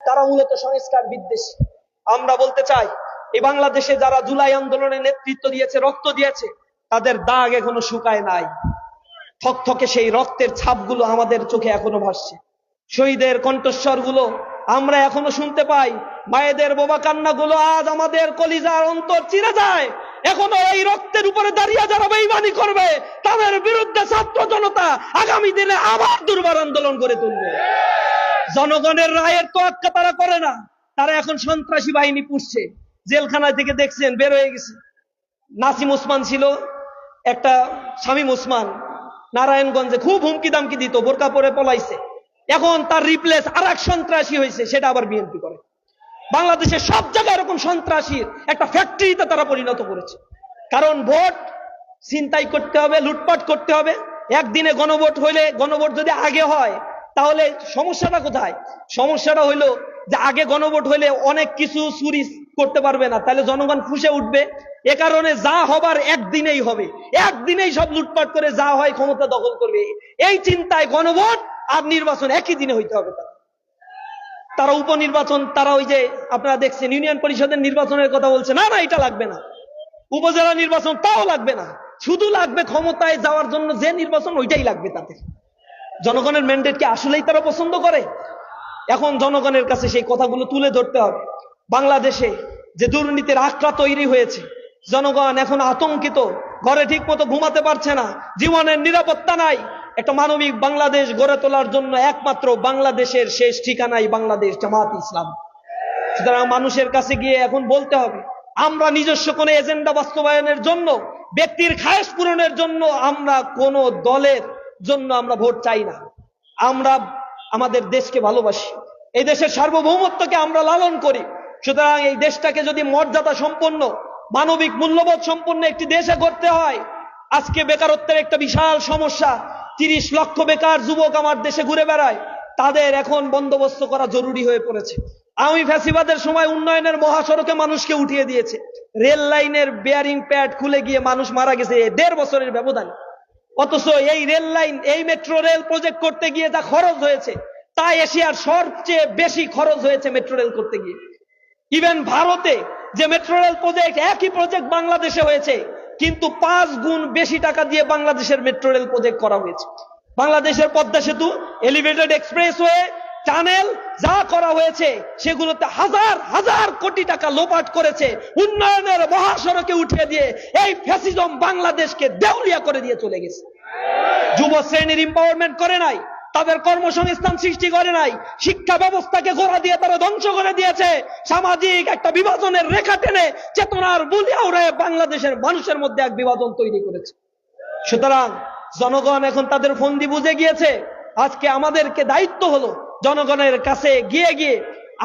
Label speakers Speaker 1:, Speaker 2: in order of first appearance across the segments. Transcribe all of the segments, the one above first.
Speaker 1: তারা মূলত সংস্কার বিদ্বেষী। আমরা বলতে চাই, এই বাংলাদেশে যারা জুলাই আন্দোলনে নেতৃত্ব দিয়েছে, রক্ত দিয়েছে, তাদের দাগ এখনো শুকায় নাই। থকথকে সেই রক্তের ছাপগুলো আমাদের চোখে এখনো ভাসছে। শহীদের কণ্ঠস্বর গুলো আমরা এখনো শুনতে পাই। মায়েদের বোবা কান্না গুলো আজ আমাদের কলিজার অন্তর চিরে যায়। এখনো এই রক্তের উপরে দাঁড়িয়ে যারা বেঈমানি করবে, তাদের বিরুদ্ধে ছাত্র জনতা আগামী দিনে আবার দুর্বার আন্দোলন গড়ে তুলবে। জনগণের রায়ের তোয়াক্কা তারা করে না, তারা এখন সন্ত্রাসী বাহিনী পুষছে। জেলখানা থেকে দেখছেন বের হয়ে গেছে। নাসিম ওসমান ছিল একটা, শামীম ওসমান নারায়ণগঞ্জে খুব হুমকি দামকি দিত, বোরকা পরে পলাইছে। এখন তার রিপ্লেস আর এক সন্ত্রাসী হয়েছে, সেটা আবার বিএনপি করে। বাংলাদেশের সব জায়গায় এরকম সন্ত্রাসীর একটা ফ্যাক্টরিতে তারা পরিণত করেছে। কারণ ভোট ছিনতাই করতে হবে, লুটপাট করতে হবে। একদিনে গণভোট হইলে, গণভোট যদি আগে হয় তাহলে সমস্যাটা কোথায়? সমস্যাটা হইলো যে আগে গণভোট হইলে অনেক কিছু চুরি করতে পারবে না, তাহলে জনগণ ফুঁসে উঠবে। এ কারণে যা হবার একদিনেই হবে, একদিনেই সব লুটপাট করে যা হয় ক্ষমতা দখল করবে। এই চিন্তায় গণভোট আর নির্বাচন একই দিনে হইতে হবে। তারা উপনির্বাচন, তারা ওই যে আপনারা দেখছেন ইউনিয়ন পরিষদের নির্বাচনের কথা বলছে, না না এটা লাগবে না। উপজেলা নির্বাচন তাও লাগবে না, শুধু লাগবে ক্ষমতায় যাওয়ার জন্য যে নির্বাচন, ওইটাই লাগবে। তাতে জনগণের ম্যান্ডেট কি আসলেই তারা পছন্দ করে? এখন জনগণের কাছে সেই কথাগুলো তুলে ধরতে হবে। বাংলাদেশে যে দুর্নীতির আঁকড়া তৈরি হয়েছে, জনগণ এখন আতঙ্কিত, ঘরে ঠিক মতো ঘুমাতে পারছে না, জীবনের নিরাপত্তা নাই। একটা মানবিক বাংলাদেশ গড়ে তোলার জন্য একমাত্র বাংলাদেশের শেষ ঠিকানাই বাংলাদেশ জামাত ইসলাম। সুতরাং মানুষের কাছে গিয়ে এখন বলতে হবে, আমরা নিজস্ব কোনো এজেন্ডা বাস্তবায়নের জন্য, ব্যক্তির খায়েশ পূরণের জন্য আমরা কোন দলের জন্য আমরা ভোট চাই না। আমরা আমাদের দেশকে ভালোবাসি, এই দেশের সার্বভৌমত্বকে আমরা লালন করি। সুতরাং এই দেশটাকে যদি মর্যাদা সম্পন্ন, মানবিক মূল্যবোধ সম্পন্ন একটি দেশে করতে হয়, আজকে বেকারত্বের একটা বিশাল সমস্যা, 30 লক্ষ বেকার যুবক আমার দেশে ঘুরে বেড়ায়, তাদের এখন বন্দোবস্ত করা জরুরি হয়ে পড়েছে। আওয়ামী ফ্যাসিবাদের সময় উন্নয়নের মহাসড়কে মানুষকে উঠিয়ে দিয়েছে, রেল লাইনের বেয়ারিং প্যাড খুলে গিয়ে মানুষ মারা গেছে 1.5 বছরের ব্যবধান। অথচ এই রেল লাইন, এই মেট্রো রেল প্রজেক্ট করতে গিয়ে যা খরচ হয়েছে, তা এশিয়ার সবচেয়ে বেশি খরচ হয়েছে মেট্রো রেল করতে গিয়ে। ইভেন ভারতে যে মেট্রো রেল প্রজেক্ট, একই প্রজেক্ট বাংলাদেশে হয়েছে, কিন্তু 5 গুণ বেশি টাকা দিয়ে বাংলাদেশের মেট্রো রেল প্রজেক্ট করা হয়েছে। বাংলাদেশের পদ্মা সেতু, এলিভেটেড এক্সপ্রেসওয়ে, টানেল যা করা হয়েছে, সেগুলোতে হাজার হাজার কোটি টাকা লোপাট করেছে। উন্নয়নের মহাসড়কে উঠিয়ে দিয়ে এই ফ্যাসিজম বাংলাদেশকে দেউলিয়া করে দিয়ে চলে গেছে। যুব শ্রেণীর এম্পাওয়ারমেন্ট করে নাই, তাদের কর্মসংস্থান সৃষ্টি করে নাই, শিক্ষা ব্যবস্থাকে গোড়া দিয়ে তারা ধ্বংস করে দিয়েছে। সামাজিক একটা বিভাজনের রেখা টেনে চেতনার বুলি আওড়ায় বাংলাদেশের মানুষের মধ্যে এক বিভাজন তৈরি করেছে। সুতরাং জনগণ এখন তাদের ফন্দি বুঝে গিয়েছে। আজকে আমাদেরকে দায়িত্ব হলো জনগণের কাছে গিয়ে গিয়ে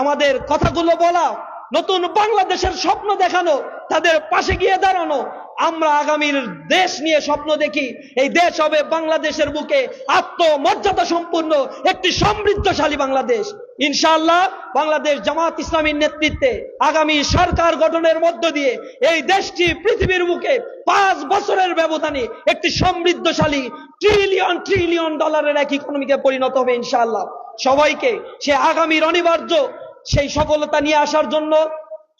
Speaker 1: আমাদের কথাগুলো বলা, নতুন বাংলাদেশের স্বপ্ন দেখানো, তাদের পাশে গিয়ে দাঁড়ানো। আমরা আগামীর দেশ নিয়ে স্বপ্ন দেখি, এই দেশ হবে বাংলাদেশের বুকে আত্মমর্যাদা সম্পূর্ণ একটি সমৃদ্ধশালী বাংলাদেশ। ইনশাআল্লাহ বাংলাদেশ জামাত ইসলামীর নেতৃত্বে আগামী সরকার গঠনের মধ্য দিয়ে এই দেশটি পৃথিবীর বুকে 5 বছরের ব্যবধানে একটি সমৃদ্ধশালী ট্রিলিয়ন ট্রিলিয়ন ডলারের এক ইকোনমিকে পরিণত হবে ইনশাআল্লাহ। সবাইকে সে আগামীর অনিবার্য সেই সফলতা নিয়ে আসার জন্য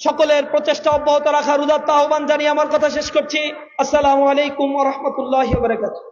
Speaker 1: সকলের প্রচেষ্টা অব্যাহত রাখার উদাত্ত আহ্বান জানিয়ে আমার কথা শেষ করছি। আসসালামু আলাইকুম ওয়া রাহমাতুল্লাহি ওয়া বারাকাতুহু।